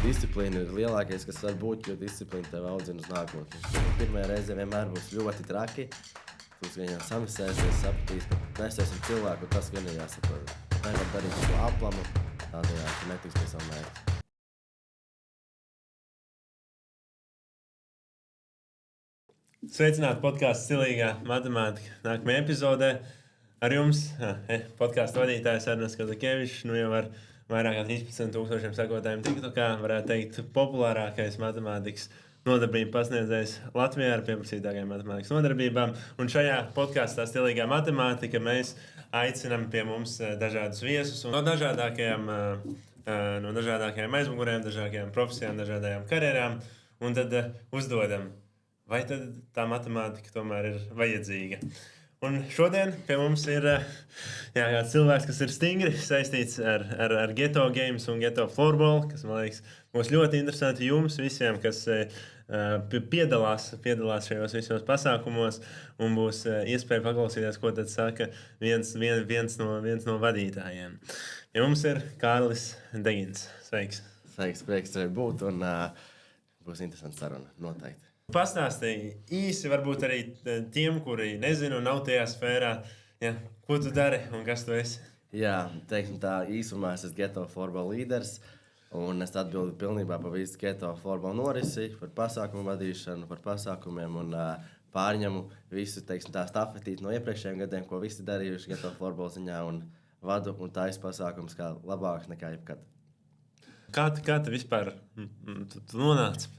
disciplīna ir lielākais, kas var būt, jo disciplīna tev audzina uz nākotni. Pirmajā reizē vienmēr būs ļoti traki. Tu viņam samisēsies, sapratīs, bet mēs esam cilvēki, un tas gan ir jāsaprot. Nevar darīt to aplamu, tādējādi tu netiks pie savu mērķi. Sveicināti podkāstu Stilīgā matemātika. Nākamajā epizodē ar jums podkāstu vadītājs Ernests Kazakievičs. Nu jau ar vairāk kā 13,000 sekotājiem TikTokā varētu teikt populārākais matemātikas nodarbību pasniedzējs Latvijā ar pieprasītākajām matemātikas nodarbībām. Un šajā podkāstā Stilīgā matemātika mēs aicinām pie mums dažādus viesus no dažādākajām aizmugurēm, dažādākajām profesijām, dažādajām karjerām. Un tad uzdodam, vai tad tā matemātika tomēr ir vajadzīga? Un šodien pie mums ir kāds cilvēks, kas ir stingri saistīts ar Geto Games un Geto Floorball, kas, man liekas, būs ļoti interesanti jums visiem, kas piedalās šajos visos pasākumos, un būs iespēja paklausīties, ko tad saka viens no vadītājiem. Pie mums ir Kārlis Degins. Sveiks! Sveiks, prieks tevi būt, un būs interesanti saruna, noteikti. Pastāstīji īsi, varbūt arī tiem, kuri nezinu, nav tajā sfērā, ja, ko tu dari un kas tu esi. Jā, teiksim tā, īsumā es esmu Geto Floorball līderis, un es atbildu pilnībā par visu Geto Floorball norisi, par pasākumu vadīšanu, par pasākumiem un pārņemu visu, teiksim tā, stafetīti no iepriekšējiem gadiem, ko visi darījuši Geto Floorball ziņā, un vadu un taisu pasākums kā labāks nekā jebkad. Kā tu vispār tu nonāci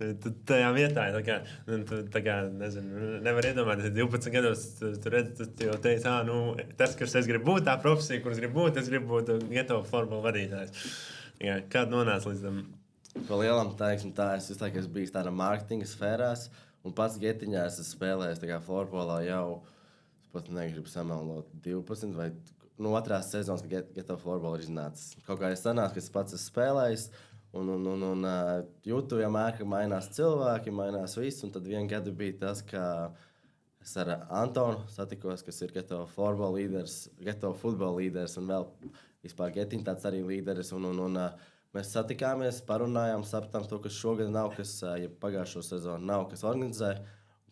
tajā vietā? Tā kā nezinu, nevar iedomāties, 12 gados tu jau teici, tas, kas es gribu būt, tā profesija, kuras gribu būt, es gribu būt Geto Floorball vadītājs. Kā tu nonāci līdz tam? Pa lielam, teiksim tā, es visu laiku esmu bijis tādā mārketinga sfērās, un pats Getiņā es esmu spēlējis tā kā floorballā jau, es pat negribu samelnot 12 vai otrās sezonas, kad Geto Floorball ir iznācis. Kaut kā es sanācu, ka es pats esmu spēlējis, un jūtu vienmēr, ka mainās cilvēki, mainās viss, un tad vienu gadu bija tas, ka es ar Antonu satikos, kas ir Geto Floorball līderis, Geto futbola līderis, un vēl vispār Getiņa tāds arī līderis, un mēs satikāmies, parunājām, sapratām to, kas šogad nav, kas pagājušo sezonu nav, kas organizē.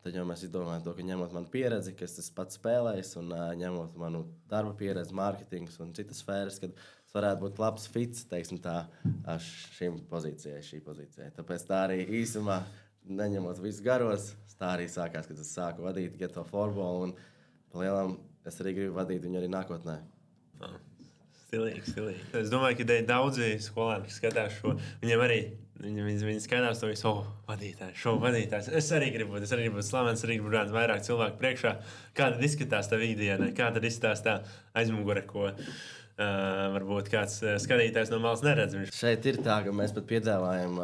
Tad jau mēs izdomājām to, ka ņemot manu pieredzi, kas es pats spēlējis, un ņemot manu darba pieredzi, mārketings un citas sfēras, kad es varētu būt labs fits, teiksim tā, šī pozīcijai. Tāpēc tā arī īsumā, neņemot visus garos, tā arī sākās, kad es sāku vadīt Geto Floorball, un pa lielam es arī gribu vadīt viņu arī nākotnē. Stilīgi. Es domāju, ka daudzi skolēni, kas skatās šo, viņiem arī viņi skatās to visu, vadītājs. Es arī gribu būt slavens, arī gribu būt vairāk cilvēku priekšā. Kā tad izskatās tā ikdiena, kā tad izskatās tā aizmugure, ko varbūt kāds skatītājs no malas neredz. Šeit ir tā, ka mēs pat piedāvājam,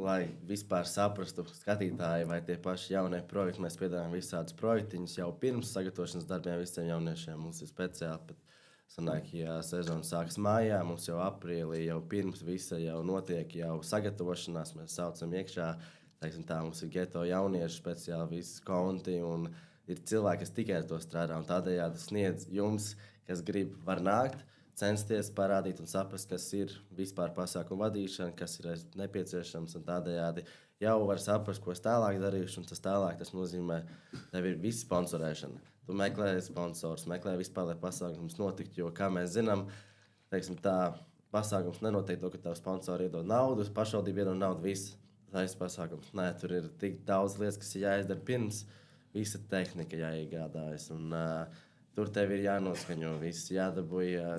lai vispār saprastu skatītāji vai tie paši jaunie projekti. Mēs piedāvājam visādus projektiņus jau pirms sagatavošanas darbiem visiem jauniešiem. Mums ir speciāli pat sanāk, ja sezona sākas mājā, mums jau aprīlī, jau pirms visa jau notiek jau sagatavošanās, mēs saucam iekšā, teiksim tā, mums ir Geto jaunieši speciāli visi konti, un ir cilvēki, kas tikai ar to strādā, un tādējādi sniedz jums, kas grib, var nākt, censties parādīt un saprast, kas ir vispār pasākumu vadīšana, kas ir nepieciešams, un tādējādi jau var saprast, ko es tālāk darīšu, un tas nozīmē, tev ir visa sponsorēšana. Tu meklē sponsors, meklē vispār, lai pasākums notiktu, jo, kā mēs zinām, teiksim tā, pasākums nenotiek to, ka tev sponsori iedod naudu, pašvaldība iedod naudu, viss tais pasākums. Nē, tur ir tik daudz lietas, kas ir jāizdara pirms, visa tehnika jāiegādājas, un tur tev ir jānoskaņo viss, jādabūja,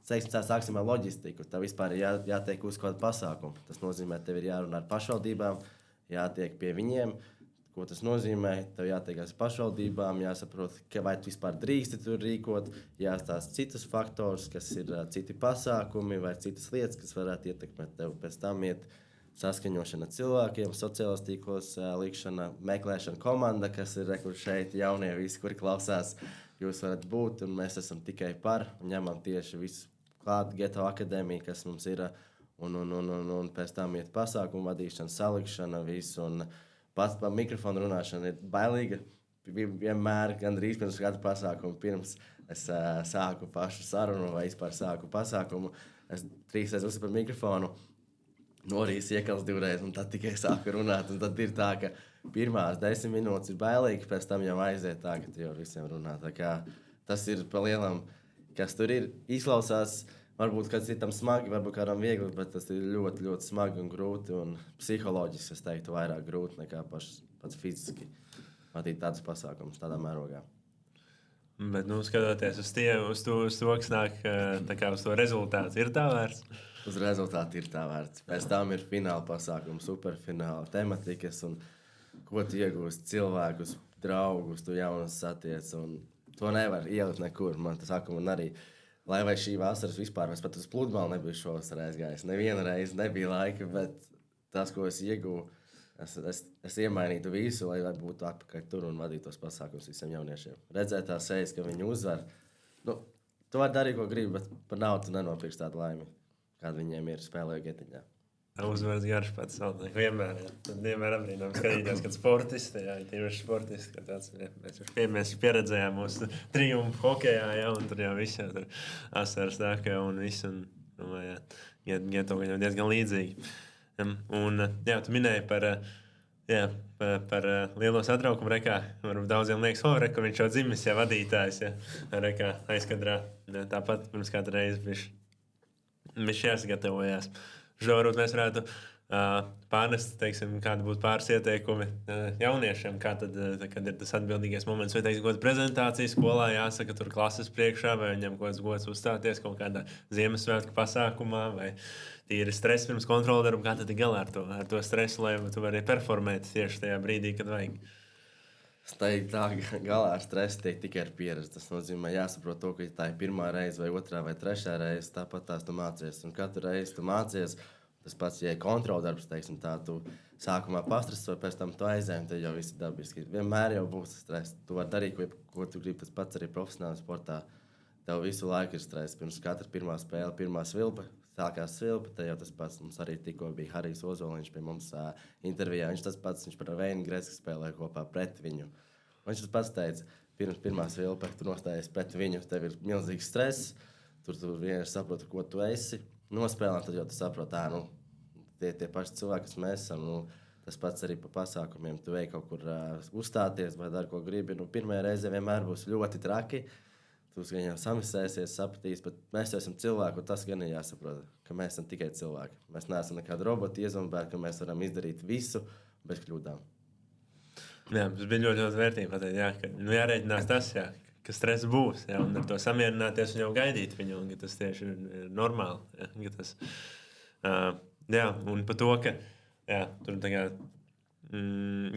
teiksim tā, sāksim ar loģistiku, tev vispār ir jātiek uz kādu pasākumu. Tas nozīmē, tev ir jārunā ar pašvaldībām, jātiek pie viņiem. Ko tas nozīmē? Tev jātiekās pašvaldībām, jāsaprot, vai tu vispār drīksti tur rīkot, jāstāsta citus faktorus, kas ir citi pasākumi vai citas lietas, kas varētu ietekmēt tev. Pēc tam iet saskaņošana cilvēkiem, sociālos tīklos, likšana, meklēšana komanda, kas ir šeit jaunie visi, kuri klausās, jūs varat būt, un mēs esam tikai par, un ņemam tieši visu klāt Geto akadēmiju, kas mums ir, un pēc tam iet pasākumu vadīšana, salikšana, visu, un pats par mikrofonu runāšanu ir bailīga. Vienmēr, gandrīz pirms katra pasākuma, pirms es sāku pašu sarunu vai vispār sāku pasākumu, es 3 reizes uzsveru par mikrofonu. norīs iekals divreiz, un tad tikai sāka runāt. Un tad ir tā, ka pirmās 10 minūtes ir bailīgi, pēc tam jau aiziet tā, ka tu jau visiem runā. Tā kā tas ir pa lielam, kas tur ir, izklausās, varbūt kāds citam smagi, varbūt kādam viegli, bet tas ir ļoti, ļoti smagi un grūti, un psiholoģiski, es teiktu, vairāk grūti nekā pats fiziski vadīt tādus pasākumus tādā mērogā. Bet, skatoties uz to, kas nāk tā kā uz to rezultātu, ir tā vērts? Uz rezultātu ir tā vērts. Pēc tam ir fināla pasākums, superfināla tematikas, un ko tu iegūsti cilvēkus, draugus, tu jaunus satiec, un to nevar ielikt nekur. Man tas saka, un arī, lai vai šī vasaras vispār, es pat uz pludmali nebiju šovasar aizgājis. Neviena reize nebija laika, bet tas, ko es iegūstu, es iemainītu visu, lai būtu atpakaļ tur un vadītu tos pasākumus visiem jauniešiem. Redzēt tās sejas, ka viņi uzvar. Tu vari darīt, ko gribi, bet par naudu tu nenopirksi tādu laimi, kāda viņiem ir spēlēju getiņā. Uzvaras garš pats saldāk. Vienmēr, jā. Tad vienmēr apbrīnām skatīties, kad sportisti, jā, tīpaši sportisti, ka tāds, jā, mēs pieredzējām mūsu triumfu hokejā, jā, un tur jau viss, jā, tur asaras tāka, un viss, un, jā, Geto viņam diezgan līdzīgi. Un, jā, tu minēji par lielo satraukumu rekā. Varbūt daudziem liekas, ka viņš jau dzimis, jā, vadītājs, jā, rekā aizkadrā. Jā, tāpat pirms kādu reizi viņš jāsagatavojās. Varbūt mēs varētu pārnest, teiksim, kādi būtu pāris ieteikumi jauniešiem, kad ir tas atbildīgais moments, vai, teiksim, kāda prezentācija skolā jāsaka tur klases priekšā, vai viņam kaut kāds gods uzstāties kaut kādā Ziemassvētku pasākumā, vai tīri stress pirms kontrola darba, kā tad ir galā ar to stresu, lai tu vari performēt tieši tajā brīdī, kad vajag. Es teiktu, tā galā ar stresu tiek tikai ar pieredzi. Tas nozīmē, jāsaprot to, ka tā ir pirmā reize, vai otrā, vai trešā reize, tāpat tās tu mācies. Un katru reizi tu mācies, tas pats, ja ir kontrola darbs, teiksim, tā tu sākumā pastreso, pēc tam tu aizēji, tad jau viss ir dabiski. Vienmēr jau būs stress. Tu vari darīt, ko tu gribi, tas pats arī profesionālā sportā. Tev visu laiku ir stress. Pirms katra pirmā spēle, pirmā svilpa, sākās svilpa, tad jau tas pats. Mums arī tikko bija Harijs Ozoliņš pie mums intervijā. Viņš tas pats, viņš par Veinu Greski spēlēja kopā pret viņu. Viņš tas pats teica, pirms pirmā svilpa, tu nostājies pret viņu, tev ir milzīgs stress, tur vienkārši saproti, ko tu esi. Nospēlēt, tad jau tu saproti, tie paši cilvēki, kas mēs esam. Tas pats arī pa pasākumiem. Tu ej kaut kur uzstāties vai dari, ko gribi. Pirmajā reizē vienmēr būs ļoti traki. Tu gan jau samisēsies, sapratīs, bet mēs esam cilvēki, un tas gan ir jāsaprot, ka mēs esam tikai cilvēki. Mēs neesam nekādi roboti iezombēti, ka mēs varam izdarīt visu bez kļūdām. Jā, tas bija ļoti, ļoti vērtīgi pateikt, jā, ka jārēķinās tas, jā, ka stress būs, jā, un ar to samierināties un jau gaidīt viņu, un ka tas tieši ir normāli. Jā, ka tas, jā, un par to, ka jā, tur tā kā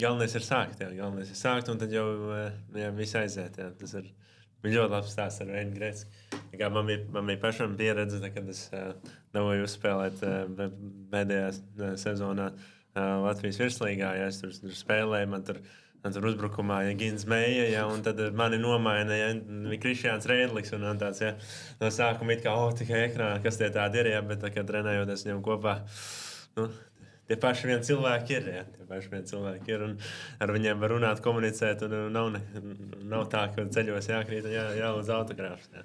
galvenais ir sākt, jā, galvenais ir sākt, un tad jau jā, viss aiziet. Jā, tas ir ļoti labs stāsts ar Veinu Greski. Man bija pašam pieredze, kad es dabūju uzspēlēt pēdējā sezonā Latvijas virslīgā. Ja es tur spēlēju, man tur uzbrukumā Gins Meija, ja, un tad mani nomaina Krišjāns Reidliks. Un tāds, ja, no sākuma it kā, tikai ekrānā, kas tie tādi ir, ja, bet tā, kad trenējoties viņam kopā, tie paši vien cilvēki ir, ja, un ar viņiem var runāt, komunicēt, un nav tā, ka ceļos jākrīt un jālūdz autogrāfs. Ja.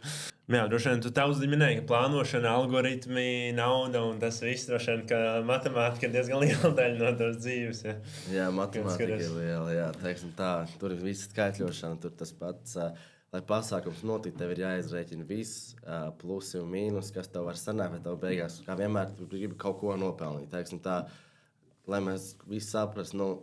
Jā, droši vien tu tā uzminēji, ka plānošana, algoritmi, nauda un tas viss, droši vien, ka matemātika ir diezgan liela daļa no tavas dzīves. Ja. Jā, matemātika ir liela, jā, teiksim tā, tur ir viss skaitļošana, tur tas pats, lai pasākums notiktu, tev ir jāizrēķina viss, plusi un mīnus, kas tev var sanākt, vai tev beigās, kā vienmēr, tu gribi kaut ko nopelnīt, teiksim tā, lai mēs visi saprastu,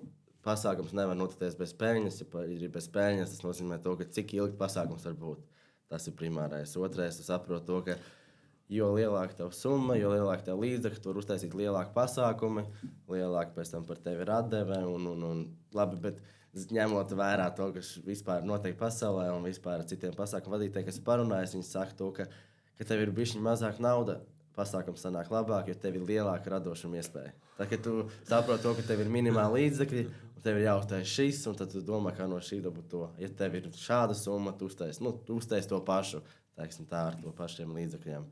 pasākums nevar notikties bez peļņas, ja ir bez peļņas, tas nozīmē to, ka cik ilgi pasākums var būt. Tas ir primārais. Otrais, tu saproti to, ka jo lielāka tev summa, jo lielāka tev līdzekļi, tur uztaisīt lielāku pasākumu, lielāka pēc tam par tevi ir atdeve. Labi, bet ņemot vērā to, kas vispār notiek pasaulē un vispār ar citiem pasākumu vadītājiem, kas parunājas, viņi saka to, ka tev ir bišķiņ mazāk nauda, pasākums sanāk labāk, jo tev ir lielāka radošuma iespēja. Tā, ka tu saproti to, ka tev ir minimāli līdzekļi, un tev ir jāuztais šis, un tad tu domā, kā no šī dabūt to. Ja tev ir šāda summa, tu uztais to pašu, teiksim tā, ar to pašiem līdzekļiem.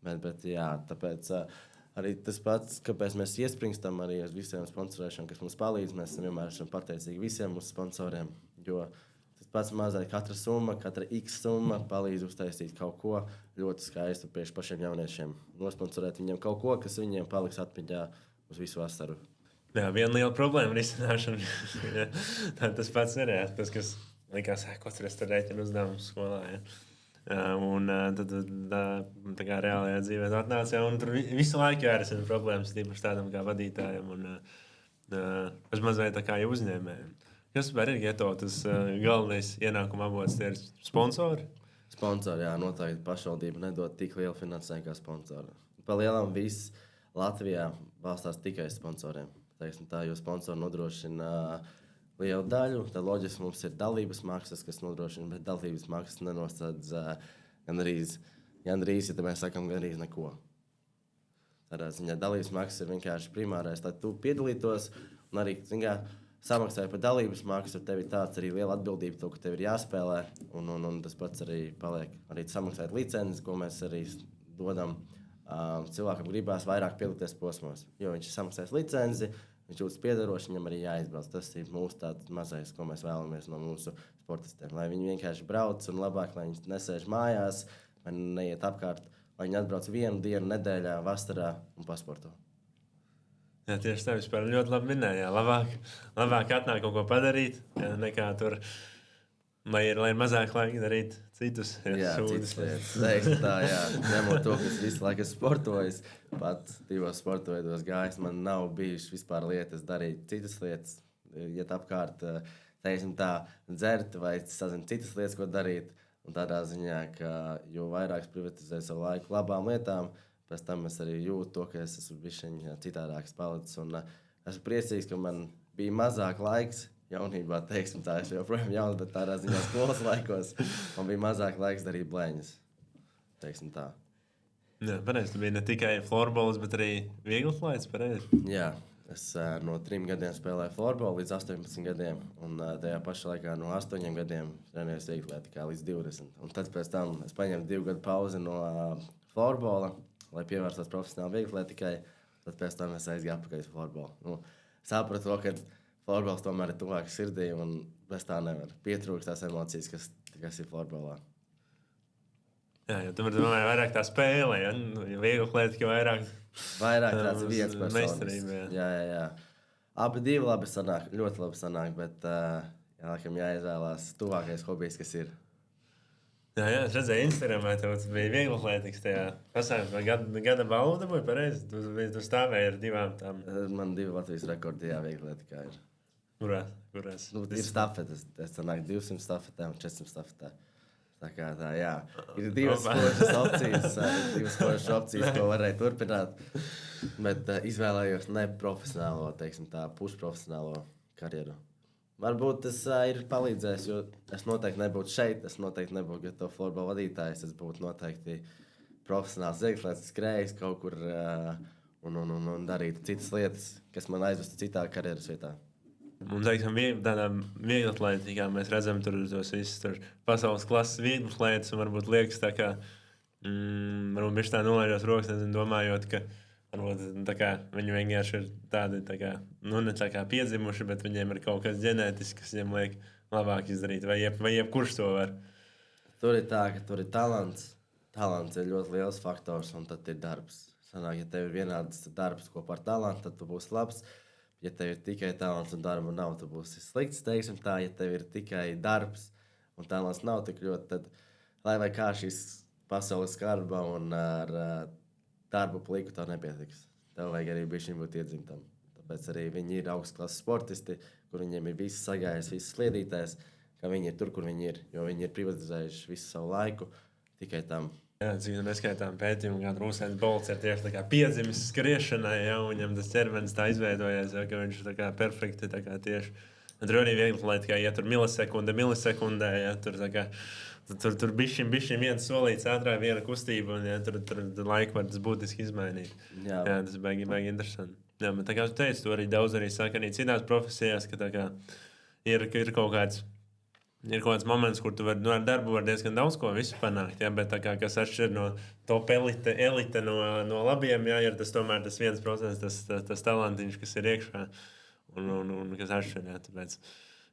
Bet jā, tāpēc arī tas pats, kāpēc mēs iespringstam arī uz visiem sponsorēšiem, kas mums palīdz, mēs vienmēr esam pateicīgi visiem mūsu sponsoriem, jo tas pats mazai katra X summa palīdz uztaisīt kaut ko ļoti skaistu priekš pašiem jauniešiem. Nosponsorēt viņiem kaut ko, kas viņiem paliks atmiņā uz visu vasaru. Jā, viena liela problēma risināšana. Tas pats ir tas, kas likās, ko tur es tur rēķinu uzdevumu skolā. Ja. Tad tā kā reālajā dzīvē atnāca, un tur visu laiku jārisina problēmas, tīpaši tādam kā vadītājam un mazliet tā kā uzņēmējiem. Kas var ir Geto, tas galvenais ienākuma avots, tie ir sponsori? Sponsori, jā, noteikti pašvaldība nedod tik lielu finansējumu kā sponsori. Pa lielam viss Latvijā balstās tikai sponsoriem. Teiksim tā, jo sponsori nodrošina lielu daļu, tad loģiski mums ir dalības maksas, kas nodrošina, bet dalības maksas nenosādz gandrīz, ja mēs sakam, gandrīz neko. Tādā ziņā dalības maksas ir vienkārši primārais, lai tu piedalītos, un arī, samaksāja par dalības maksu, tev ir tāds arī liela atbildība, to, ka tev ir jāspēlē, un tas pats arī paliek. Arī samaksājot licences, ko mēs arī dodam. Cilvēkam gribās vairāk piedalīties posmos, jo viņš ir samaksājis licenci, viņš jūtas piederoši, viņam arī jāizbrauc. Tas ir mūsu tāds mazais, ko mēs vēlamies no mūsu sportistiem. Lai viņi vienkārši brauc un labāk, lai viņi nesēž mājās, vai neiet apkārt, lai viņi atbrauc vienu dienu nedēļā, vasarā un pasporto. Jā, tieši tā vispār ļoti labi minēja. Labāk atnāk kaut ko padarīt, nekā tur, lai ir mazāk laika darīt citus. Jā, citas lietas. Tā, jā. Ņemot to, ka es visu laiku sportoju, pat divos sporta veidos gājis, man nav bijušas vispār lietas darīt citas lietas. Iet apkārt, teiksim tā, dzert vai sazin citas lietas, ko darīt. Un tādā ziņā, ka jo vairāk es privatizēju savu laiku labām lietām, pēc tam es arī jūtu to, ka es esmu bišķiņ citādāks palicis. Un esmu priecīgs, ka man bija mazāk laiks jaunībā, teiksim tā, es joprojām jauns, bet tādā ziņā skolas laikos man bija mazāk laiks darīt blēņas, teiksim tā. Jā, pareizi, tu biji ne tikai florbols, bet arī vieglatlaids, pareizi? Jā, es no 3 gadiem spēlēju florbolu līdz 18 gadiem, un tajā pašā laikā no 8 gadiem trenējos vieglatlētikā līdz 20. Un tad pēc tam es paņēmu 2 gadu pauzi no florbola, lai pievērstos profesionāli vieglatlētikai, tad pēc tam es aizgāju atpakaļ uz florbolu. Sapratu to, ka florbols tomēr ir tuvāk sirdī, un bez tā nevar. Pietrūkst tās emocijas, kas ir florbolā. Jā, jo tu domāji vairāk tā spēle, ja? Vieglatlētika vairāk tāds viens personis. Jā. Abi divi labi sanāk, ļoti labi sanāk, bet laikam jāizvēlās tuvākais hobijs, kas ir. Jā, es redzēju Instagramā, tev bija vieglatlētikas tajā pasākumā. Gada balva dabūja, pareizi? Tu stāvēji ar 2 tām. Man 2 Latvijas rekordi vieglatlētikā ir. Kurās? Ir stafetes. Es sanāk 200 stafetēm un 400 stafetēm. Tā kā tā, jā. Ir 2 sportišas opcijas, ko varēja turpināt. Bet izvēlējos neprofesionālo, teiksim tā, pusprofesionālo karjeru. Varbūt tas ir palīdzējis, jo es noteikti nebūtu šeit, es noteikti nebūtu Geto florbola vadītājs, es būtu noteikti profesionāls vieglatlētis, skrējis kaut kur un darītu citas lietas, kas man aizvestu citā karjeras vietā. Un, teiksim, tādā vieglatlētikā mēs redzam tur tos visus pasaules klases vieglatlētus, un varbūt liekas tā kā, varbūt viņš tā nolaižos rokas, nezinu, domājot, ka varbūt tā kā viņi vienkārši ir tādi, tā kā, ne tā kā piedzimuši, bet viņiem ir kaut kas ģenētisks, kas viņiem liek labāk izdarīt, vai jebkurš to var. Tur ir tā, ka tur ir talants. Talants ir ļoti liels faktors, un tad ir darbs. Sanāk, ja tev ir vienāds darbs kopā ar talantu, tad tu būsi labs. Ja tev ir tikai talants un darba nav, tu būsi slikts, teiksim tā. Ja tev ir tikai darbs un talants nav tik ļoti, tad lai vai kā šīs pasaules skarba un ar darbu pliku tev nepietiks. Tev vajag arī bišķiņ būt iedzimtam. Tāpēc arī viņi ir augstklases sportisti, kur viņiem ir viss sagājis, viss sliedītājs, ka viņi ir tur, kur viņi ir. Jo viņi ir privatizējuši visu savu laiku tikai tam. Jā, cik neskaitām pētījumu, kā Usains Bolts ir tieši tā kā piedzimis skriešanai, ja, un viņam tas ķermenis tā izveidojies, ja, ka viņš ir tā kā perfekti, tā kā tieši. Un tur arī vieglatlētikā, ja tur milisekundē, ja, tur bišķiņ viens solīts ātrāk, viena kustība, un ja, tur laiku var tas būtiski izmainīt. Jā, tas baigi interesanti. Jā, bet tā kā tu teici, tu arī daudz arī saka arī citās profesijās, ka tā kā ir kaut kāds moments, kur tu ar darbu var diezgan daudz ko visu panākt, ja, bet tā kā kas atšķir no top elite no labiem, ja, ir tas tomēr tas 1%, tas talantiņš, kas ir iekšā un kas atšķir, ja, tāpēc,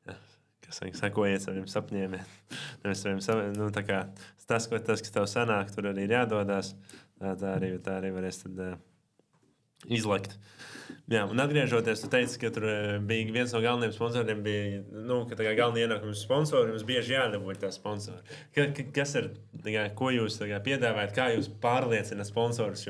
ja, kas sakojiet saviem sapņiem, ja, nevis saviem, tā kā tas, kas tev sanāk, tur arī ir jādodās, tā arī varēs tad izlekt. Jā, un atgriežoties, tu teici, ka tur bija viens no galvenajiem sponsoriem, ka galvenie ienākumi sponsori, jums bieži jādabūj tā sponsori. Kas ir, ko jūs piedāvājat, kā jūs pārliecināt sponsorus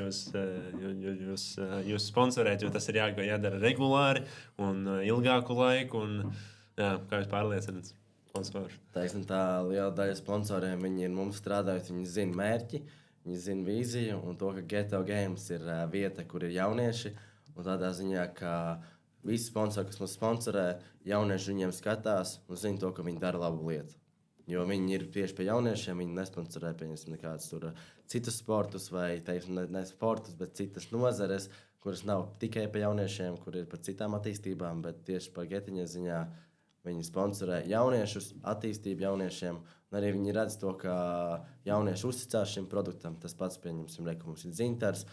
jūs sponsorēt, jo tas ir jādara regulāri un ilgāku laiku, un kā jūs pārliecināt sponsorus? Taisnība, tā liela daļa sponsoriem, viņi ir mums strādājot, viņi zina mērķi, viņi zina vīziju un to, ka Geto Games ir vieta, kur ir jaunieši. Un tādā ziņā, ka visi sponsori, kas mums sponsorē, jaunieši viņiem skatās un zina to, ka viņi dara labu lietu. Jo viņi ir tieši pie jauniešiem, viņi nesponsorē nekādus citus sportus vai, teiksim, ne sportus, bet citas nozares, kuras nav tikai pie jauniešiem, kur ir par citām attīstībām, bet tieši par getiņa ziņā viņi sponsorē jauniešus, attīstību jauniešiem. Un arī viņi redz to, ka jaunieši uzticās šim produktam. Tas pats, pieņemsim, ka mums ir dzintars.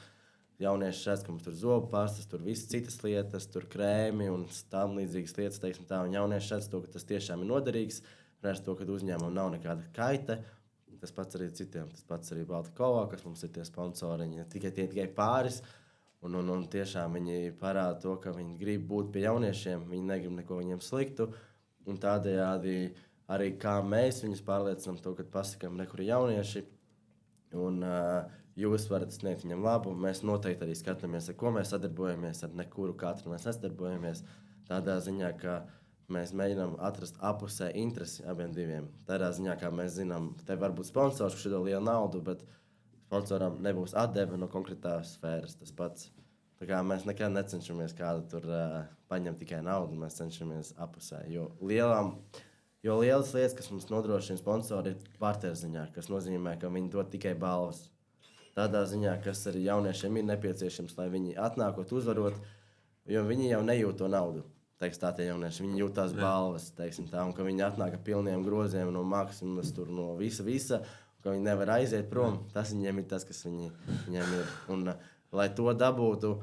Jaunieši redz, ka mums tur zobu pastas, tur visas citas lietas, tur krēmi un tam līdzīgas lietas, teiksim tā. Un jaunieši redz to, ka tas tiešām ir noderīgs, redz to, ka uzņēmumam nav nekāda kaita. Tas pats arī citiem, tas pats arī Baltkovā, kas mums ir tie sponsori, viņi tikai pāris. Un tiešām viņi parāda to, ka viņi grib būt pie jauniešiem, viņi negrib neko viņiem sliktu. Un tādējādi arī kā mēs viņus pārliecinām to, ka pasakām, kur ir jaunieši. Un jūs varat sniegt viņam labu. Mēs noteikti arī skatāmies, ar ko mēs sadarbojamies, ar nekuru katru mēs nesadarbojamies. Tādā ziņā, ka mēs mēģinām atrast apusē interesi abiem diviem. Tādā ziņā, kā mēs zinām, te var būt sponsors, kurš dod lielu naudu, bet sponsoram nebūs atdeve no konkrētās sfēras. Tas pats. Tā kā mēs nekad necenšamies kādu tur paņemt tikai naudu, mēs cenšamies apusē. Jo lielas lietas, kas mums nodrošina sponsori, ir partnerziņā, kas nozīmē, ka viņi dod tikai balvas. Tādā ziņā, kas arī jauniešiem ir nepieciešams, lai viņi atnākot, uzvarot, jo viņi jau nejūt to naudu. Tā tie jaunieši, viņi jūt tās balvas, teiksim tā, un ka viņi atnāk ar pilniem groziem no maksimumas, tur no visa, ka viņi nevar aiziet prom. Tas viņiem ir tas, kas viņiem ir. Un, lai to dabūtu,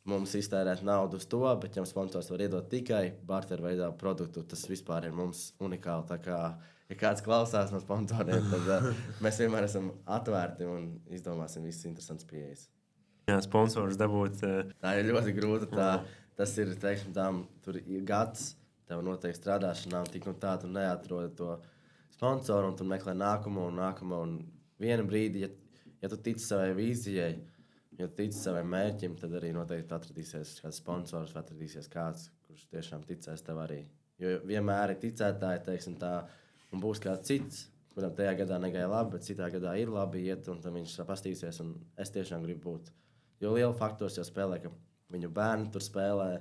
mums iztērēt naudu uz to, bet ja sponsors var iedot tikai barteru veidā produktu, tas vispār ir mums unikāli. Tā kā, ja kāds klausās no sponsoriem, tad mēs vienmēr esam atvērti un izdomāsim visas interesantas pieejas. Jā, sponsors dabūt. Tā ir ļoti grūta. Tas ir, teiksim, tur ir gads, tev noteikti strādāšanā, un tik un tā tu neatrodi to sponsoru, un tu meklē nākamo. Un vienu brīdi, ja tu tici savai vīzijai, ja tu tici savai mērķim, tad arī noteikti atradīsies kāds sponsors, vai atradīsies kāds, kurš tiešām ticēs tev arī. Jo vienmēr ir ticētāji, teiksim tā, un būs kāds cits, kuram tajā gadā negāja labi, bet citā gadā ir labi iet, un tad viņš pastīsies, un es tiešām gribu būt. Jo liela faktos jau spēlē, ka viņu bērni tur spēlē,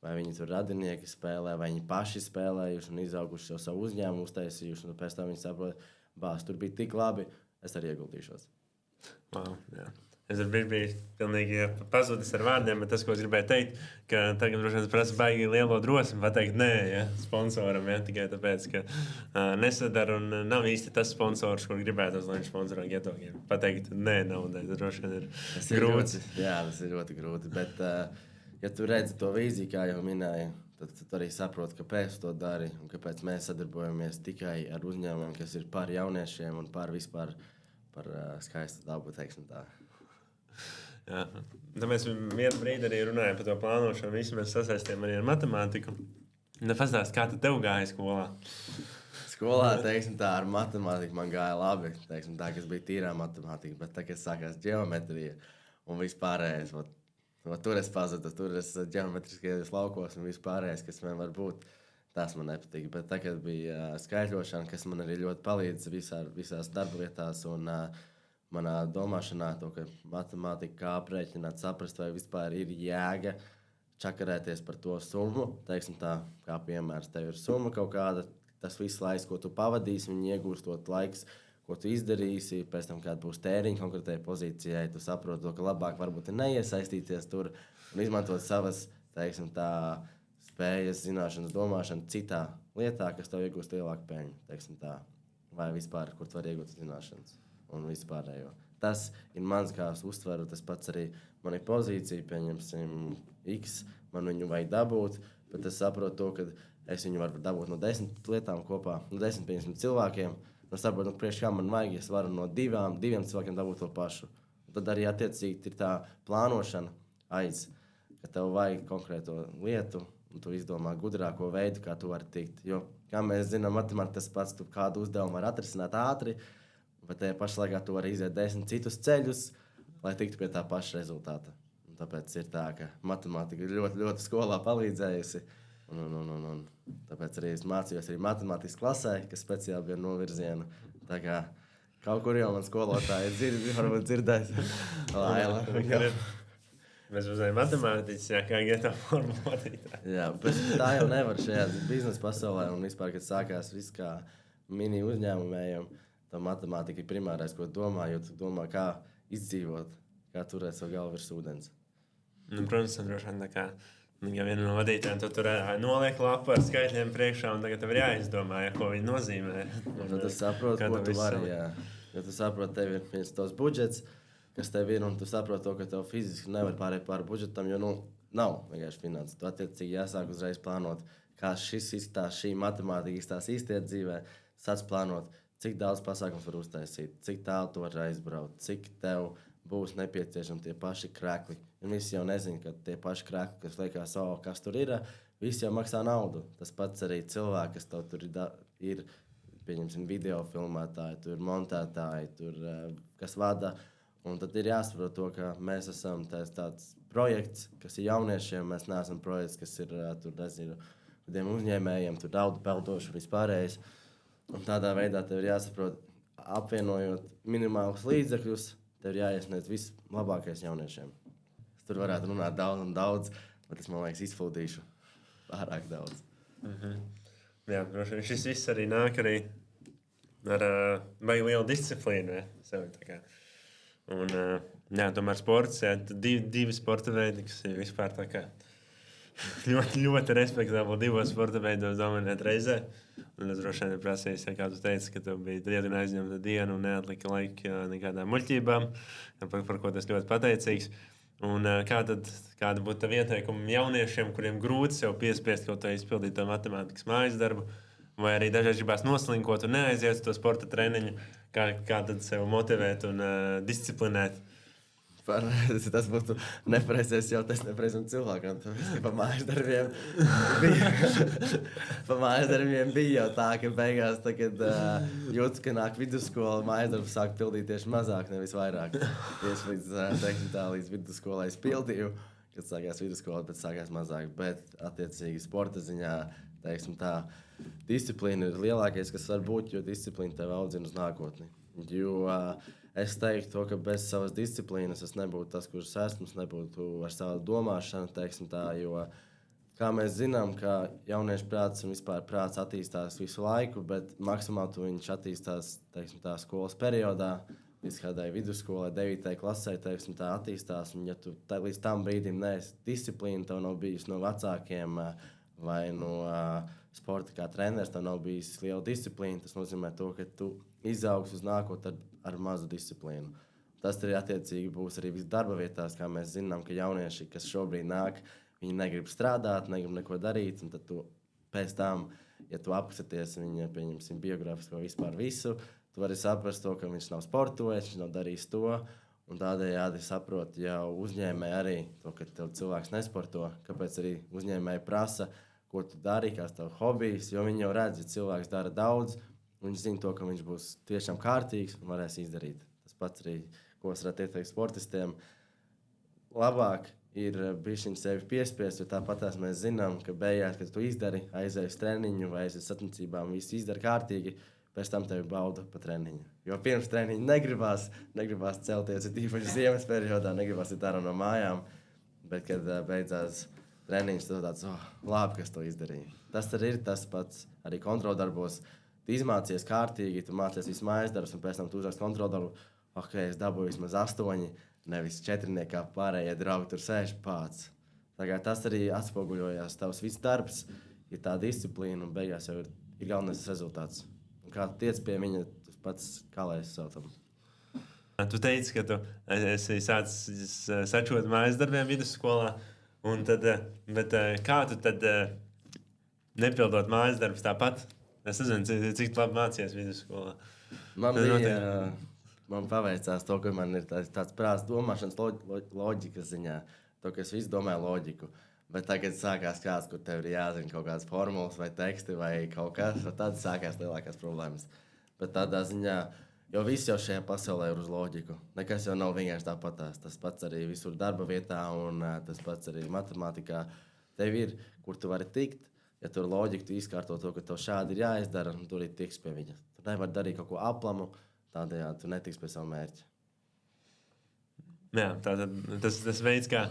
vai viņi tur radinieki spēlē, vai viņi paši spēlējuši un izauguši jau savu uzņēmumu, uztaisījuši, un pēc tam viņi saprot, bās, tur bija tik labi, es arī ieguldīšos. Wow, jā. Es biju pilnīgi pazudis ar vārdiem, bet tas, ko es gribēju teikt, ka tagad droši vien prasa baigi lielo drosmi pateikt nē, ja, sponsoram, ja, tikai tāpēc, ka nesadara un nav īsti tas sponsors, kur gribētos, lai viņš sponsorā Geto Games. Pateikt nē naudai, tas droši vien ir grūti. Jā, tas ir ļoti grūti, bet ja tu redzi to vīziju, kā jau minēju, tad tu arī saproti, kāpēc to dari un kāpēc mēs sadarbojamies tikai ar uzņēmumiem, kas ir par jauniešiem un par vispār par skaistu dabu, teiksim tā. Jā. Tāpēc vienu brīdi arī runājām par to plānošanu. Visi mēs sasaistījām arī ar matemātiku. Pastāst, kā tev gāja skolā? Skolā, teiksim tā, ar matemātiku man gāja labi. Teiksim tā, kas bija tīrā matemātika, bet tagad sākās ģeometrija un vispārējais. Tur es pazudu, tur es ģeometriskajos laukos un vispārējais, kas man var būt. Tas man nepatīk, bet tagad bija skaitļošana, kas man arī ļoti palīdz visās darba vietās un manā domāšanā, to, ka matemātika kā aprēķināt, saprast, vai vispār ir jēga čakarēties par to summu. Teiksim tā, kā piemērs, tev ir summa kaut kāda, tas viss laiks, ko tu pavadīsi, viņi iegūstot laiks, ko tu izdarīsi, pēc tam, kad būs tēriņa konkrētai pozīcijai, tu saproti to, ka labāk varbūt ir neiesaistīties tur un izmantot savas, teiksim tā, spējas, zināšanas, domāšanu citā lietā, kas tev iegūst lielāku peļņu, teiksim tā, vai vispār, kur tu vari iegūt zināšanas. Un vispārējo. Tas ir mans kā es uztveru, tas pats arī man ir pozīcija, pieņemsim X, man viņu vajag dabūt, bet es saprotu to, ka es viņu varu dabūt no 10 lietām kopā, no 10 cilvēkiem, un saprotu, priekš kā man vajag, es varu no diviem cilvēkiem dabūt to pašu. Un tad arī attiecīgi ir tā plānošana aiz. ka tev vajag konkrēto lietu, un tu izdomā gudrāko veidu, kā tu vari tikt. Jo, kā mēs zinām, matemātikā tas pats, tu kādu uzdevumu vari atrisināt ātri, bet tajā pašā laikā tu vari iziet 10 citus ceļus, lai tiktu pie tā paša rezultāta. Un tāpēc ir tā, ka matemātika ļoti, ļoti skolā palīdzējusi. Un tāpēc arī es mācījos arī matemātikas klasē, kas speciāli bija novirziena. Tā kā kaut kur jau man skolotāji varbūt dzirdēs. Laila. Mēs uzzināsim matemātiķis, kā iet tā formula vadītāji. Jā, bet tā jau nevar šajā biznesa pasaulē. Un vispār, kad sākās viss kā mini uzņēmumējiem, tā matemātika ir primārais, ko domā, jo tu domā, kā izdzīvot, kā turēt savu galvu virs ūdens. Protams, droši vien tā kā viena no vadītājiem tu tur noliek lapu ar skaitļiem priekšā, un tagad tev ir jāizdomā, ko viņi nozīmē. Un tad tu saproti, ko tu vari. Jo tu saproti, tev ir viens tos budžets, kas tev ir, un tu saproti to, ka tev fiziski nevar pārēt pāri budžetam, jo nav vienkārši finanses. Tu attiecīgi jāsāk uzreiz plānot, kā šis izstās, šī matemātika izstās īstajā dzīvē, sāc plānot, cik daudz pasākums var uztaisīt, cik tālu tu vari aizbraukt, cik tev būs nepieciešami tie paši krekli. Un visi jau nezina, ka tie paši krekli, kas liekas, kas tur ir, visi jau maksā naudu. Tas pats arī cilvēki, kas tev tur ir pieņemsim, video filmētāji, tur montētāji, tur, kas vada. Un tad ir jāsaprot to, ka mēs esam tāds projekts, kas ir jauniešiem. Mēs neesam projekts, kas ir tur, nezinu, tiem uzņēmējiem, tur naudu peldoši un vispārējais. Un tādā veidā tev ir jāsaprot, apvienojot minimālus līdzekļus, tev ir jāiesniedz vislabākais jauniešiem. Es tur varētu runāt daudz, bet es, man liekas, izfūdīšu pārāk daudz. Jā, droši vien šis viss arī nāk arī ar baigi lielu disciplīnu. Un, jā, tomēr sports, jā, divi sporta veidi, kas ir vispār tā kā ļoti, ļoti respektabli divos sporta veidos dominēt reizē. Un es droši vien prasīju, kā tu teici, ka tev bija diezgan aizņemta diena un neatlika laika nekādām muļķībām, par ko tas ļoti pateicīgs. Un kāda būtu tava ieteikuma jauniešiem, kuriem grūti sev piespiest kaut kā izpildīt to matemātikas mājas darbu, vai arī dažreiz gribās noslinkot un neaiziet uz to sporta treniņu, kā tad sev motivēt un disciplinēt? Tas būtu nepareizais jautājums nepareizam cilvēkam. Pa mājas darbiem bija jau tā, ka beigās, kad jūtas, ka nāk vidusskola, mājas darbs sāk pildīt tieši mazāk, nevis vairāk. Tieši līdz vidusskolai es pildīju, kad sākās vidusskola, bet sākās mazāk. Bet, attiecīgi, sporta ziņā, teiksim tā, disciplīna ir lielākais, kas var būt, jo disciplīna tev audzina uz nākotni. Jo es teiktu, ka bez savas disciplīnas es nebūtu tas, kurš esmu, nebūtu ar savu domāšanu, teiksim tā, jo, kā mēs zinām, ka jauniešu prāts un vispār prāts attīstās visu laiku, bet maksimāli viņš attīstās, teiksim tā, skolas periodā, līdz kādai vidusskolai, 9. klasē, teiksim tā, attīstās, un ja tu līdz tam brīdim neesi disciplīna, tev nav bijis no vecākiem vai no sporta kā treneris, tev nav bijis liela disciplīna, tas nozīmē to, ka tu izaugs uz nākotni ar mazu disciplīnu. Tas arī attiecīgi būs arī viss darba vietās, kā mēs zinām, ka jaunieši, kas šobrīd nāk, viņi negrib strādāt, negrib neko darīt, un tad tu pēc tam, ja tu apskaties viņa, pieņemsim, biogrāfisko vispār visu, tu vari saprast to, ka viņš nav sportojis, viņš nav darījis to, un tādējādi saprot jau uzņēmēji arī to, ka tev cilvēks nesporto, kāpēc arī uzņēmēji prasa, ko tu dari, kāds tev hobijs, jo viņi jau redz, ja cilvēks dara daudz, viņš zina to, ka viņš būs tiešām kārtīgs un varēs izdarīt. Tas pats arī, ko es varētu ieteikt sportistiem, labāk ir bišķiņ sevi piespiest, jo tāpatās mēs zinām, ka beigās, kad tu izdari, aizēji uz treniņu vai aizies sacensībām, visu izdari kārtīgi, pēc tam tevi bauda pa treniņu. Jo pirms treniņa negribās celties, ir tīpaši ziemas periodā, negribās iet ārā no mājām, bet, kad beidzās treniņš, tad tāds, labi, kas to izdarīja. Tas arī ir tas pats arī kontroldarbos. Tu izmācies kārtīgi, tu mācies visu mājas darbus, un pēc tam tu uzrakst kontroldarbu, es dabūju vismaz 8, nevis 4, kā pārējie draugi tur sēž pāc. Tas arī atspoguļojās tavs viss darbs, ir tā disciplīna, un beigās jau ir galvenais rezultāts. Un kā tu tiec pie viņa, tas pats, kā lai es saucam. Tu teici, ka tu esi sācis sačot mājas darbiem vidusskolā, bet kā tu tad nepildot mājas darbus tāpat? Es nezinu, cik labi mācījies vidusskolā. Man paveicās to, ka man ir tāds prāts domāšanas loģikas ziņā. to, ka es visu domāju loģiku. Bet tagad sākās kāds, kur tev ir jāzina kaut kādas formulas vai teksti vai kaut kas, tad sākās lielākās problēmas. Bet tādā ziņā, jo viss jau šajā pasaulē ir uz loģiku. Nekas jau nav vienkārši tāpatās. Tas pats arī visur darba vietā un tas pats arī matemātikā. Tev ir, kur tu vari tikt, ja tur loģika, tu izkārto to, ka tev šādi ir jāizdara, un tur ir tiks pie viņa. Tu nevari darīt kaut ko aplamu, tādējādi tu netiks pie savu mērķi. Jā, tātad tas veids, kā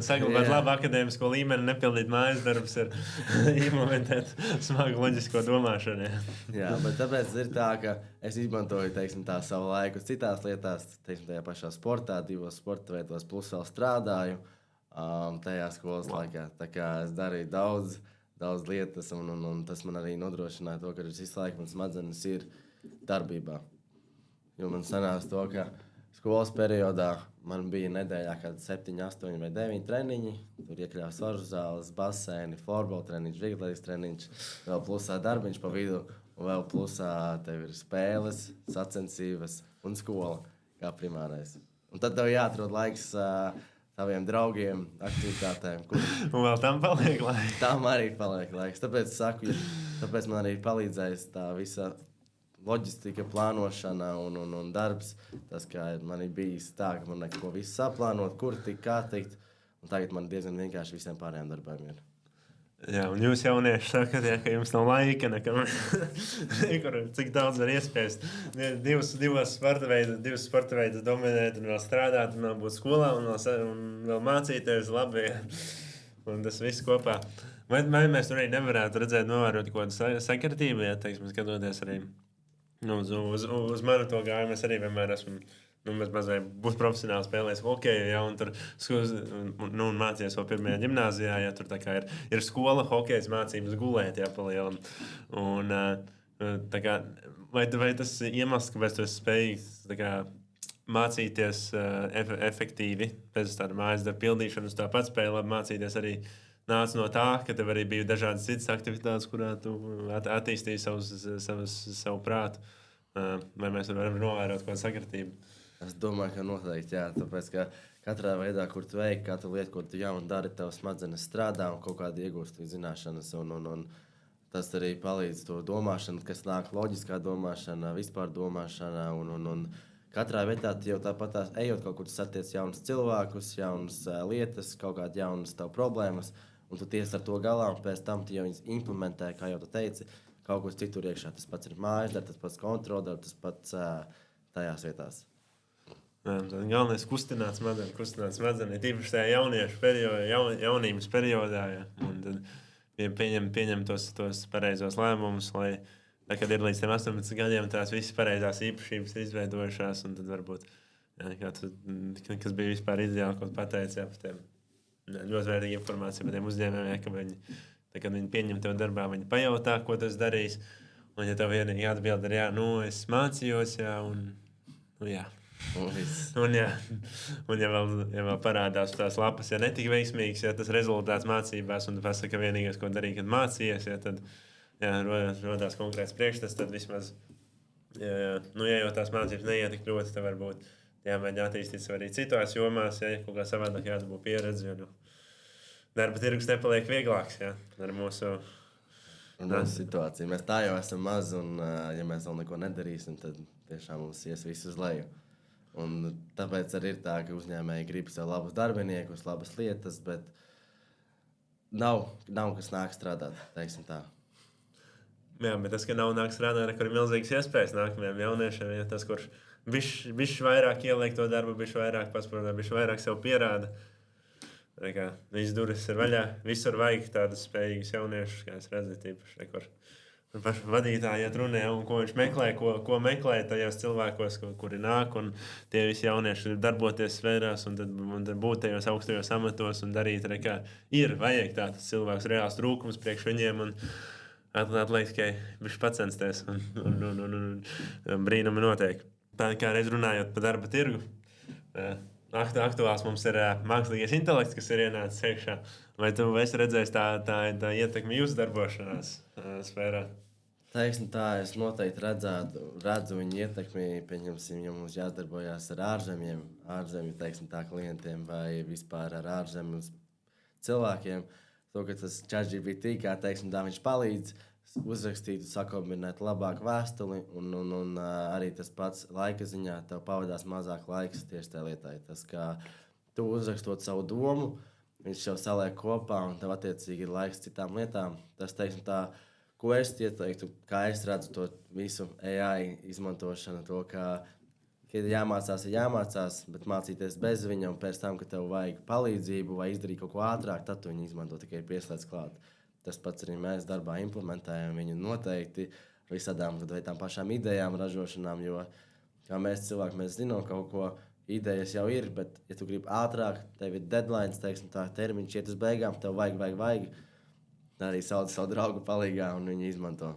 saglabāt labu akadēmisko līmeni, nepildīt mājas darbus, ir implementēt smagu loģisko domāšanu. Jā, bet tāpēc ir tā, ka es izmantoju, teiksim, tā savu laiku citās lietās, teiksim, tajā pašā sportā, 2 sporta veidos, plus vēl strādāju tajā skolas laikā. Tā kā es darīju daudz lietas, un tas man arī nodrošināja to, ka visu laiku man smadzenes ir darbībā. Jo man sanās to, ka skolas periodā man bija nedēļā kādi 7, 8 vai 9 treniņi. Tur iekļāvās varžu zāles, basēni, florbola treniņš, vieglatlētikas treniņš, vēl plusā darbiņš pa vidu, un vēl plusā tev ir spēles, sacensības un skola kā primārais. Un tad tev jāatrod laiks taviem draugiem, aktivitātēm. Un vēl tam paliek laiks. Tam arī paliek laiks. Tāpēc man arī palīdzēs tā visa loģistika, plānošana un darbs. Tas, kā man ir bijis tā, ka man neko visu saplānot, kur tikt, kā tikt. Un tagad man diezgan vienkārši visiem pārējiem darbiem ir. Jā, un jūs jaunieši sakat, ja, ka jums nav laika nekam. Cik daudz var iespējas. Divas sporta veidus dominēt un vēl strādāt, un vēl būt skolā, un vēl mācīties labi. Un tas viss kopā. Vai mēs tur arī nevarētu redzēt, novērot kaut kādu sakritību, ja, teiksim, skatoties arī uz manu to gājumu. Es arī vienmēr esmu mazliet būt profesionāli spēlējis hokeju, ja, un tur un mācījies vēl pirmajā ģimnāzijā, ja tur tā kā ir skola, hokejs mācības gulēt, ja, pa lielam. Un tā kā, vai tas iemesls, kāpēc tu esi spējīgs tā kā mācīties efektīvi pēc tāda mājas darba pildīšanas, tāpat spēja labi mācīties arī nāca no tā, ka tev arī bija dažādas citas aktivitātes, kurā tu attīstīji savu prātu. Vai mēs varam novērot kādu sakritību? Es domāju, ka noteikti, jā. Tāpēc, ka katrā veidā, kur tu ej, katru lietu, ko tu jaunu dari, tev smadzenes strādā un kaut kādi iegūst zināšanas. Un tas arī palīdz to domāšanu, kas nāk loģiskā domāšana, vispār domāšana. Un katrā vietā jau tāpat ejot kaut kur, tu satiec jaunus cilvēkus, jaunas lietas, kaut kādas jaunas tev problēmas. Un tu tiec ar to galā, un pēc tam tu jau viņus implementē, kā jau tu teici, kaut kur citur iekšā. Tas pats ir mājas darbs, tas pats kontroldarbs, tas pats tajās vietās. Jā, galvenais kustināt smadzenes, tīpaši tajā jaunības periodā. Ja. Un tad pieņem tos pareizos lēmumus, lai, kad ir līdz 18 gadiem, tās visas pareizās īpašības ir izveidojušās, un tad varbūt, jā, kas bija vispār ideāli, ko pateici, jā, par tiem. Ļoti vērtīga informācija par tiem uzņēmējiem, ja, ka kad viņi pieņem tev darbā, viņi pajautā, ko tu esi darījis. Un, ja tev vienīgi atbild ir, jā, es mācījos, jā, jā. Un ja vēl parādās tās lapas, ja netika veiksmīgs, ja tas rezultāts mācībās, un tu pasaki, ka vienīgais, ko darīji, kad mācījies, ja tad rodās konkrēts priekšstats, tad vismaz, ja jau tās mācības neietik ļoti, tad varbūt jāmēģina attīstīt sev arī citās jomās, ja kaut kā savādāk jāatbūt pieredzi, jo darba tirgus nepaliek vieglāks, ja, ar mūsu situāciju. Mēs tā jau esam maz, un ja mēs vēl neko nedarīsim, tad tiešām mums ies visu uz leju. Un tāpēc arī ir tā, ka uzņēmēji grib sev labus darbiniekus, labas lietas, bet nav kas nāk strādāt, teiksim tā. Jā, bet tas, ka nav nāk strādāt, kur ir milzīgas iespējas nākamajiem jauniešiem, ja tas, kurš bišķi vairāk ieliek to darbu, bišķi vairāk paspārdā, bišķi vairāk sev pierāda. Viss durvis ir vaļā, visur vajag tādus spējīgus jauniešus, kā es redzu, tīpaši, kur vadītāji iet runē, un ko viņš meklē, ko meklē tajos cilvēkos, kuri nāk, un tie visi jaunieši ir darboties sfērās, un tad būt tajos augstajos amatos un darīt, vajag tāds cilvēks reāls trūkums priekš viņiem, un atliek tikai bišķi pacensties, un brīnumi notiek. Tā kā reiz runājot par darba tirgu, aktuāls mums ir mākslīgais intelekts, kas ir ienācis iekšā. Vai tu esi redzējis tā ietekmi jūsu darbošanās sfērā? Teiksim tā, es noteikti redzu viņu ietekmi, pieņemsim, ja mums jādarbojas ar ārzemju, teiksim tā, klientiem vai vispār ar ārzemju cilvēkiem. To, ka tas ChatGPT, kā teiksim tā, viņš palīdz uzrakstīt, sakombinēt labāku vēstuli, un arī tas pats laika ziņā, tev pavadās mazāk laiks tieši tajā lietā. Tas, kā tu uzrakstot savu domu, viņš jau saliek kopā, un tev attiecīgi ir laiks citām lietām. Tas, teiksim tā, ko es ieteiktu, kā es redzu to visu AI izmantošanu, to, ka ir jāmācās, bet mācīties bez viņa, un pēc tam, kad tev vajag palīdzību vai izdarīt kaut ko ātrāk, tad tu viņu izmanto tikai pieslēdz klāt. Tas pats arī mēs darbā implementējam viņu noteikti visādām tām pašām idejām, ražošanām, jo kā mēs cilvēki, mēs zinām kaut ko, idejas jau ir, bet ja tu gribi ātrāk, tev ir deadlines, teiksim tā, termiņš iet uz beigām, tev vajag. Arī sauc savu draugu palīgā un viņi izmanto.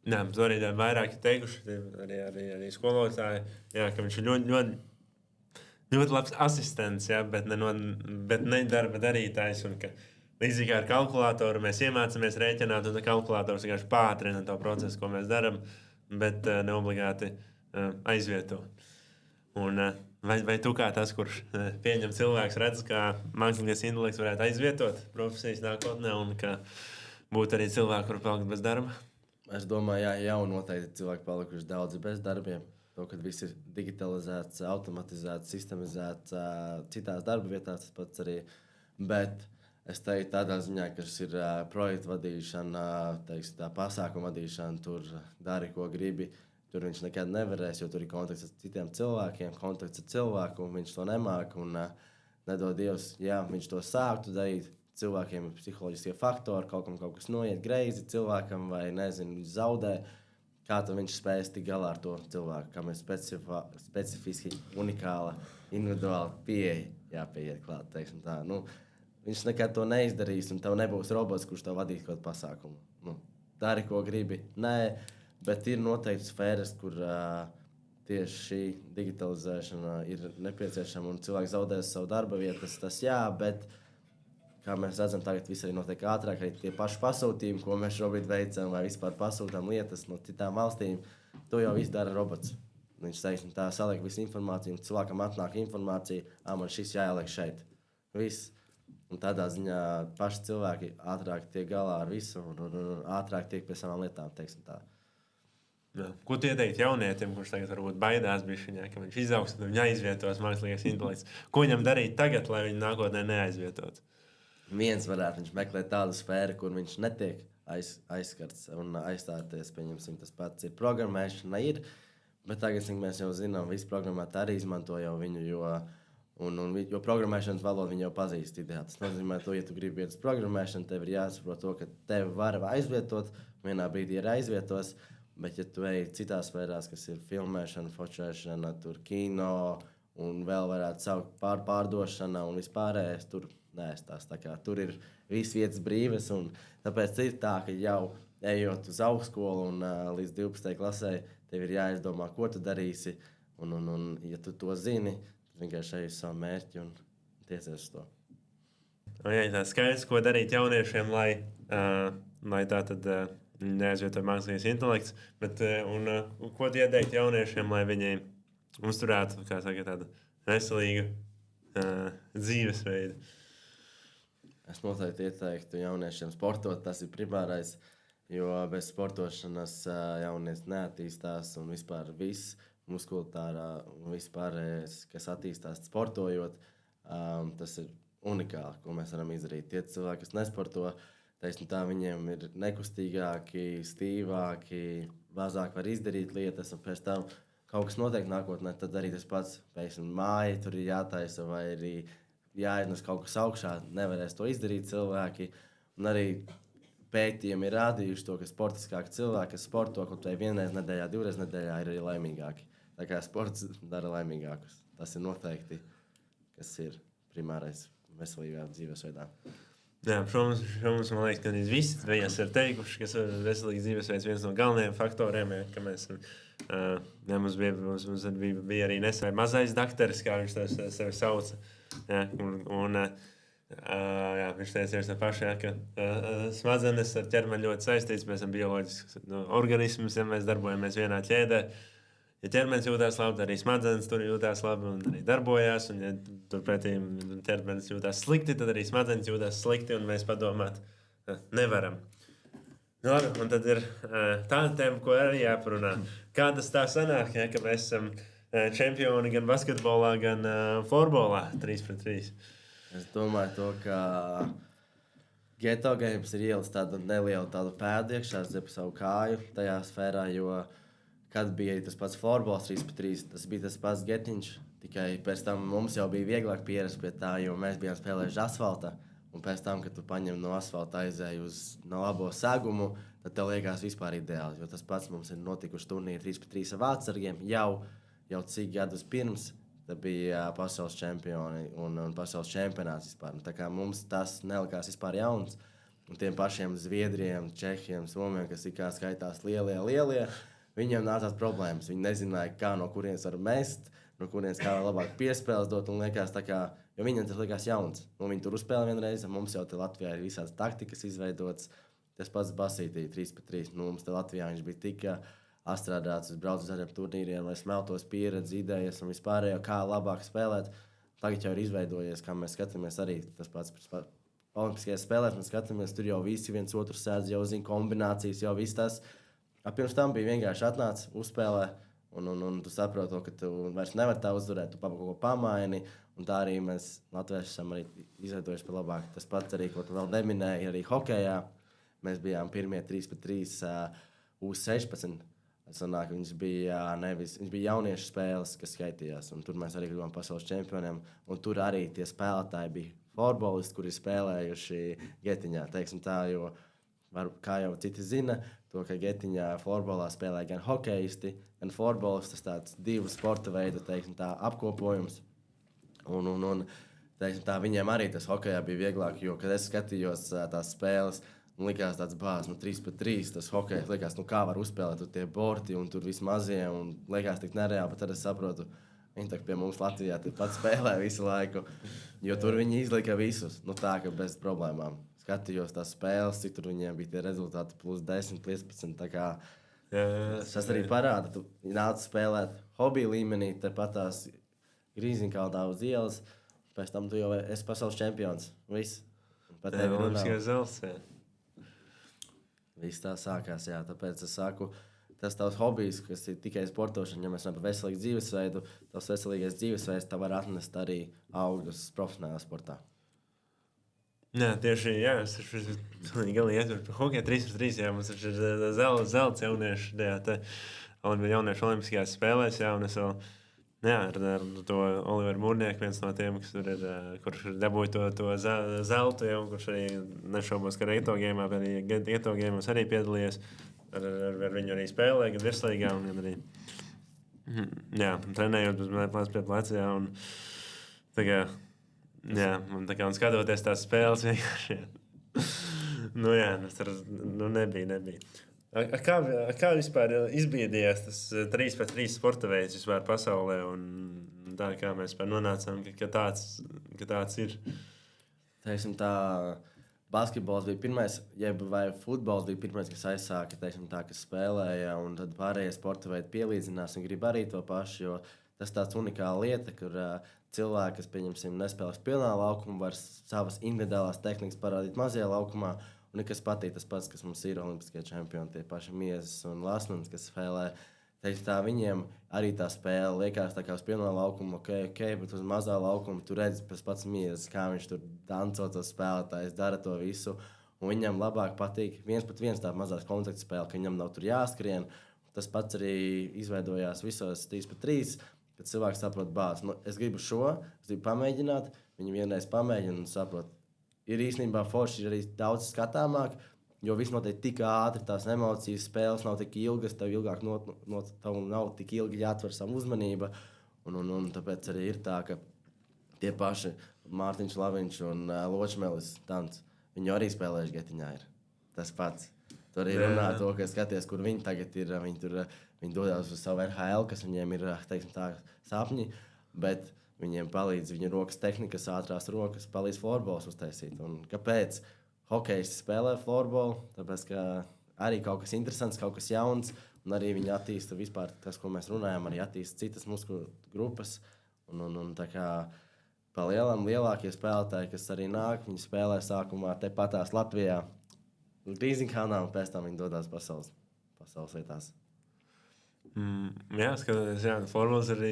Jā, to arī vairāk ir teikuši, arī skolotāji, jā, ka viņš ir ļoti labs asistents, jā, bet ne darba darītājs. Un ka līdzīgi kā ar kalkulātoru mēs iemācāmies rēķināt, un kalkulators vienkārši pātrina to procesu, ko mēs darām, bet neobligāti aizvieto. Un, vai tu kā tas, kurš pieņem cilvēks, redz, kā mākslīgais intelekts varētu aizvietot profesijas nākotnē un ka būtu arī cilvēki, kuri palikt bez darba? Es domāju, jā, jau noteikti cilvēki palikuši daudzi bez darbiem. To, kad viss ir digitalizēts, automatizēts, sistemizēts citās darba vietās, tas pats arī. Bet es teiktu tādā ziņā, ka šis ir projektu vadīšana, teiksim, tā pasākuma vadīšana, tur dari, ko gribi. Tur viņš nekad nevarēs, jo tur ir kontakts ar citiem cilvēkiem, kontakts ar cilvēku, un viņš to nemāk. Un nedod Dievs, jā, viņš to sāktu darīt. Cilvēkiem ir psiholoģiskie faktori, kaut kas noiet greizi cilvēkam, vai nezinu, viņš zaudē. Kā viņš spēs tikt galā ar to cilvēku, kam ir specifiski, unikāla, individuāla pieeja jāpieiet klāt, teiksim tā. Nu, viņš nekad to neizdarīs, un tev nebūs robots, kurš tev vadīs kaut kādu pasākumu. Nu, dari, ko gribi. Nē, bet ir noteikti sfēras, kur tieši šī digitalizēšana ir nepieciešama, un cilvēks zaudēs savu darba vietas. Tas jā, bet kā mēs redzam, tagad viss arī notiek ātrāk, arī tie paši pasūtījumi, ko mēs šobrīd veicam, vai vispār pasūtām lietas no citām valstīm, to jau viss dara robots. Viņš teiksim, tā saliek visu informāciju, un cilvēkam atnāk informācija, man šis jāieliek šeit. Viss. Un tādā ziņā paši cilvēki ātrāk tiek galā ar visu, un ātrāk tiek pie savām lietām, teiksim tā. Jā. Ko tu ieteiktu jaunietim, kurš tagad varbūt baidās bišķiņā, ka viņš izaugs un viņa aizvietos mākslīgais intelekts? Ko viņam darīt tagad, lai viņu nākotnē neaizvietotu? Viens varētu viņš meklēt tādu sfēru, kur viņš netiek aizskarts un aizstāties. Pieņemsim, tas pats ir programmēšana, bet tagad mēs jau zinām, visi programmētāji arī izmanto jau viņu, jo programmēšanas valodu viņi jau pazīst ideāli. Tas nozīmē, ka, ja tu gribi iet uz programmēšanu, tev ir jāsaprot to, ka tevi var aizvietot, vienā brīdī ir aizvietos, bet ja tu ej citās sfērās, kas ir filmēšana, fočēšana, tur kino un vēl varētu saukt pārdošana un vispārējais, tur neestās. Tur ir visas vietas brīvas, un tāpēc ir tā, ka jau ejot uz augstskolu un līdz 12. klasē, tev ir jāizdomā, ko tu darīsi, un ja tu to zini, tad vienkārši ej uz savu mērķi un tiecies uz to. Jā, tā skaidrs, ko darīt jauniešiem, lai tā tad neaizvieto mākslīgais intelekts, bet ko tu ieteikt jauniešiem, lai viņi uzturētu, kā saka, tādu veselīgu dzīvesveidu? Es noteikti ieteiktu jauniešiem sportot, tas ir primārais, jo bez sportošanas jaunietis neattīstās un vispār viss muskulārā un vispārējais, kas attīstās sportojot, tas ir unikāli, ko mēs varam izdarīt. Tie cilvēki, kas nesporto, teiksim tā, viņiem ir nekustīgāki, stīvāki, mazāk var izdarīt lietas, un pēc tam kaut kas notiek nākotnē, tad arī tas pats, pēkšņi māja tur ir jātaisa vai arī jāiznes kaut kas augšā, nevarēs to izdarīt cilvēki. Un arī pētījumi ir rādījuši to, ka sportiskāki cilvēki, kas sporto kaut vai vienreiz nedēļā, divreiz nedēļā, ir arī laimīgāki. Tā kā sports dara laimīgākus. Tas ir noteikti, kas ir primārais veselīgā dzīvesveidā. Jā, mums, man liekas, ka visi viņas ir teikuši, ka veselīgs dzīvesveids viens no galvenajiem faktoriem, ja, ka mēs, mums bija arī nesen mazais dakteris, kā viņš sevi sauca. Ja, un Jā, viņš teica tā paša, ka smadzenes ar ķermeni ļoti saistīts. Mēs esam bioloģisks organisms, ja mēs darbojamies vienā ķēdē. Ja ķermenis jūtas labi, tad arī smadzenes tur jūtas labi un arī darbojās. Un, ja turpretī ķermenis jūtas slikti, tad arī smadzenes jūtas slikti un mēs padomāt nevaram. Nu, labi, un tad ir tāda tēma, ko arī jāparunā. Kā tas tā sanāk, ja, ka mēs esam čempioni gan basketbolā, gan florbolā 3-3? Es domāju, to, ka Geto Games ir ielas tādu nelielu pēdu iekšā, zip savu kāju tajā sfērā, jo, kad bija tas pats florbols 3-3, tas bija tas pats getiņš, tikai pēc tam mums jau bija vieglāk pierast pie tā, jo mēs bijām spēlējuši asfalta, un pēc tam, kad tu paņem no asfalta aizēju uz no labo segumu, tad tev liekas vispār ideāli, jo tas pats mums ir notikuši turnīri 3-3 ar vācargiem jau cik gadus pirms. Tas bija pasaules čempioni un pasaules čempionāts vispār. Tā kā mums tas nelikās vispār jauns. Un tiem pašiem Zviedriem, Čehiem, Somiem, kas ir kā skaitās lielie, viņiem nācās problēmas. Viņi nezināja, kā no kurienes var mest, no kurienes kā labāk piespēles dot. Un liekas tā kā, jo viņiem tas likās jauns. Un viņi tur uzspēlē vienreiz, mums jau te Latvijā ir visādas taktikas izveidotas. Tas pats Basītī 3-3. Nu, mums te Latvijā viņš bija tik atstrādāts, es braucu uz tādiem turnīriem, lai smeltos pieredzi, idejas un vispārējo, kā labāk spēlēt. Tagad jau ir izveidojies, kā mēs skatāmies arī tas pats olimpiskajās spēlēs. Mēs skatāmies, tur jau visi viens otru sēdz, jau zina kombinācijas, jau viss tas. Pirms tam bija vienkārši atnāc, uzspēlē, un tu saproti to, ka tu vairs nevari tā uzvarēt, tu kaut ko pamaini. Un tā arī mēs latvieši esam arī izveidojuši par labāk. Tas pats arī, ko tu vēl neminēji, arī hokejā. Mēs bijām pirmie 3-3 U16. Sanāk, viņš bija jauniešu spēles, kas skaitījās, un tur mēs arī kļuvām pasaules čempioniem. Un tur arī tie spēlētāji bija florbolisti, kuri spēlējuši Getiņā. Teiksim tā, jo, kā jau citi zina, to, ka Getiņā florbolā spēlē gan hokejisti, gan florbolisti, tas tāds divu sporta veidu, teiksim tā, apkopojums. Un teiksim tā, viņiem arī tas hokejā bija vieglāk, jo, kad es skatījos tās spēles, un likās tāds bāzs, 3-3, tas hokejs, likās, kā var uzspēlēt tur tie borti un tur viss mazie, un likās tik nereāli, bet tad es saprotu, viņi tak pie mums Latvijā pat spēlē visu laiku, jo tur viņi izlika visus, tā, ka bez problēmām. Skatījos tās spēles, cik tur viņiem bija tie rezultāti plus 10, 15, tā kā tas arī parāda, tu nāc spēlēt hobiju līmenī, tepat tās Grīziņkaldā uz ielas, pēc tam tu jau esi pasaules čempions, viss. Pat tevi runā. Viss tā sākās, jā. Tāpēc es saku, tas tavs hobijs, kas ir tikai sportošana, ja mēs runājam par veselīgu dzīvesveidu, tavs veselīgais dzīvesveids tev var atnest arī augļus profesionālā sportā. Jā, tieši, jā, es galīgi ietveru par hokeju 3-3, jā, mums ir zelts jauniešu, jauniešu olimpiskajās spēlēs, jā, un es vēl, jā, ar to Oliveru Mūrnieku, viens no tiem, kas tur ir, kurš dabūja to zeltu, ja, un kurš arī nešaubos, ka Geto Games arī piedalījies. Ar viņu arī spēlēja, gan virslīgā, un gan arī, jā, trenējot uz pie pleca, jā, un tā kā, jā, un skatoties tās spēles vienkārši, jā, nebija. Kā vispār izbiedījās tas 3-3 sporta veids vispār pasaulē, un tā kā mēs nonācām, ka tāds ir? Teiksim tā, basketbols bija pirmais, vai futbols bija pirmais, kas aizsāka, teiksim tā, kas spēlēja, un tad pārējie sporta veidi pielīdzinās un grib arī to pašu, jo tas tāds unikāla lieta, kur cilvēki, kas, pieņemsim, nespēlēs pilnā laukumā, var savas individuālās tehnikas parādīt mazajā laukumā. Un kas patīk, tas pats, kas mums ir olimpiskie čempioni, tie paši Miezes un Lasnums, kas spēlē. Teiksim tā, viņiem arī tā spēle liekas tā kā uz pilnā laukuma, ok, bet uz mazā laukuma tu redzi pats Miezes, kā viņš tur danco tos spēlētājus, dara to visu. Un viņam labāk patīk 1-1 tā mazās kontakta spēle, ka viņam nav tur jāskrien. Tas pats arī izveidojās visos 3-3, kad cilvēks saprot bāzi. Es gribu es gribu pamēģināt, viņi vienreiz pamēģina un saprot. Ir īstenībā forši arī daudz skatāmāk, jo viss notiek tik ātri, tās emocijas, spēles nav tik ilgas, tev ilgāk tev nav tik ilgi jāatver savu uzmanību. Un tāpēc arī ir tā, ka tie paši Mārtiņš Laviņš un Ločmelis Tants, viņi arī spēlējuši Getiņā ir tas pats. Tur arī runā to, ka skaties, kur viņi tagad ir, viņi dodas uz savu RHL, kas viņiem ir, teiksim tā, sapņi, bet viņiem palīdz viņu rokas tehnikas, ātrās rokas, palīdz florbols uztaisīt. Un kāpēc hokejisti spēlē florbolu? Tāpēc, ka arī kaut kas interesants, kaut kas jauns, un arī viņi attīsta vispār tas, ko mēs runājam, arī attīsta citas muskuļu grupas. Un tā kā pa lielam lielākie spēlētāji, kas arī nāk, viņi spēlē sākumā tepatās Latvijā, Grīziņkalnā, un pēc tam viņi dodās pasaules vietās. Jā, skatoties, formulas ir arī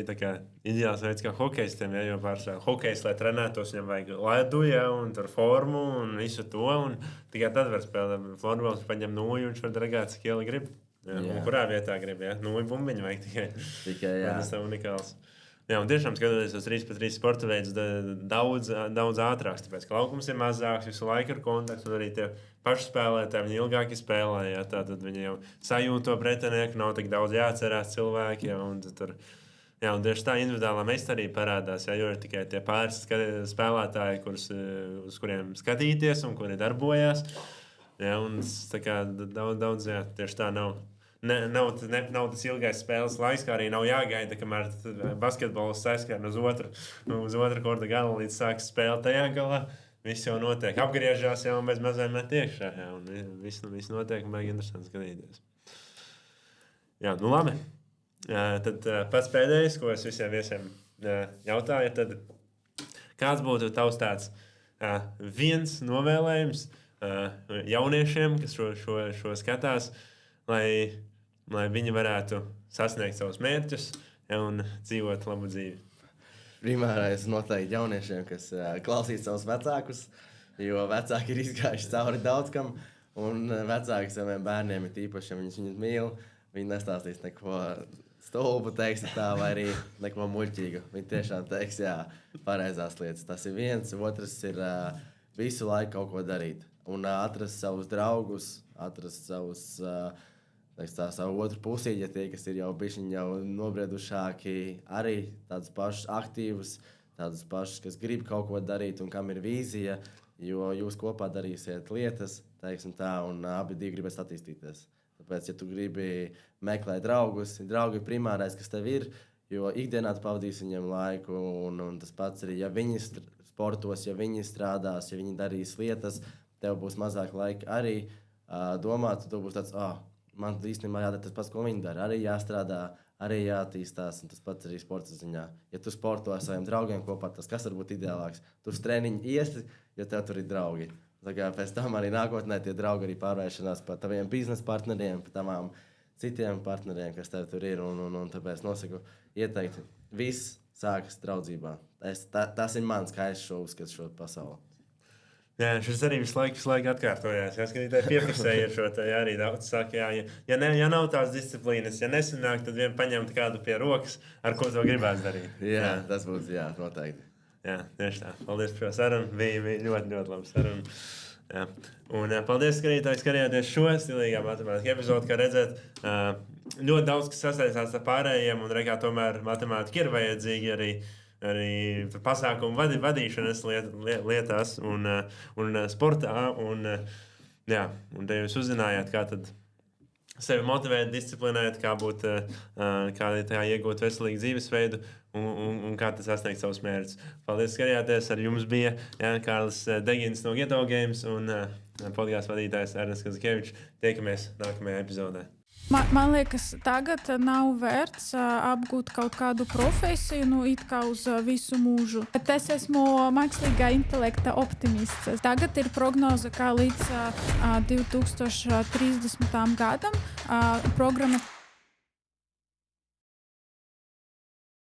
ideāls veids, kā hokejistiem, jo pārsvarā hokejs, lai trenētos, viņam vajag ledu, un tur formu un visu to, un tikai tad var spēlēt. Formulas paņem nūju, un viņš var dargāt, cik ieli grib. Un kurā vietā grib, nūju bumbiņu vajag tikai. Tas ir unikāls. Jā, un tiešām skatoties uz 3x3 sporta veidus daudz ātrāks, tāpēc, ka laukums ir mazāks, visu laiku ir kontakts, un arī tie paši spēlētāji, viņi ilgāk spēlē, tad viņi jau sajūt to pretinieku, nav tik daudz jāatcerās cilvēki, un tieši tā individuālā meistarība parādās, jo ir tikai tie pāris spēlētāji, uz kuriem skatīties un kuri darbojās, un tā kā daudz, tieši tā nav. Nav tas ilgais spēles laiks, kā arī nav jāgaida, kamēr basketbols aizskrien uz otru korta galu, līdz sāks spēle tajā galā. Viss jau notiek. Apgriežās jau un bez mazām met iekšā. Un viss notiek un baigi interesanti skatīties. Jā, nu labi. Tad pats pēdējais, ko es visiem viesiem jautāju, tad kāds būtu tavs tāds viens novēlējums jauniešiem, kas šo skatās, lai viņi varētu sasniegt savus mērķus un dzīvot labu dzīvi. Primārais noteikti jauniešiem, kas klausīs savus vecākus, jo vecāki ir izgājuši cauri daudz kam, un vecāki saviem bērniem ir īpaši, ja viņus mīl, viņi nestāstīs neko stulbu, teiks tā, vai arī neko muļķīgu. Viņi tiešām teiks, pareizās lietas. Tas ir viens, otrs ir visu laiku kaut ko darīt. Un atrast savus draugus, atrast savus savu otru pusīti, ja tie, kas ir jau bišķiņi jau nobriedušāki, arī tādus pašus aktīvus, tādus pašus, kas grib kaut ko darīt un kam ir vīzija, jo jūs kopā darīsiet lietas, teiksim tā, un abi divi gribēs attīstīties. Tāpēc, ja tu gribi meklēt draugus, draugi ir primārais, kas tev ir, jo ikdienā tu pavadīsi viņiem laiku, un tas pats arī, ja viņi sportos, ja viņi strādās, ja viņi darīs lietas, tev būs mazāk laika arī domāt, tu būs tāds, man īstenībā jādara tas pats, ko viņi dara. Arī jāstrādā, arī jāattīstās, un tas pats arī sporta ziņā. Ja tu sporto ar saviem draugiem kopā, tas kas var būt ideālāks? Tu uz treniņu iesi, jo tev tur ir draugi. Tā kā pēc tam arī nākotnē tie draugi arī pārvēršanās par taviem biznesa partneriem, par tavām citiem partneriem, kas tev tur ir, un tāpēc nosaku ieteikti. Viss sākas draudzībā. Tas ir mans, kā es uzskatu šo pasauli. Jā, šis arī visu laiku atkārtojās. Jā, skatītāji piefiksēja šo te, arī daudz saka, ja nav tās disciplīnas, ja nesanāk, tad vien paņemt kādu pie rokas, ar ko to gribētu darīt. Jā, tas būs, noteikti. Jā, tieši tā. Paldies par šo sarunu. Bija ļoti, ļoti laba saruna. Jā. Un paldies, skatītāji, skatījāties šo stilīgā matemātika epizodu, kā redzēt, ļoti daudz, kas sasaistās ar pārējiem, un rekā tomēr matemātika ir vajadzīgi arī pasākumu vadīšanas lietās un sportā. Un te jūs uzzinājāt, kā tad sevi motivēt, disciplinēt, kā iegūt veselīgu dzīvesveidu un kā tas sasniegt savus mērķus. Paldies, skatījāties. Ar jums bija Kārlis Degins no Geto Games un podkāstu vadītājs Ernests Kazikevičs. Tiekamies nākamajā epizodē. Man liekas, tagad nav vērts apgūt kaut kādu profesiju, it kā uz visu mūžu. Bet es esmu mākslīgā intelekta optimists. Tagad ir prognoze, ka līdz 2030. gadam programma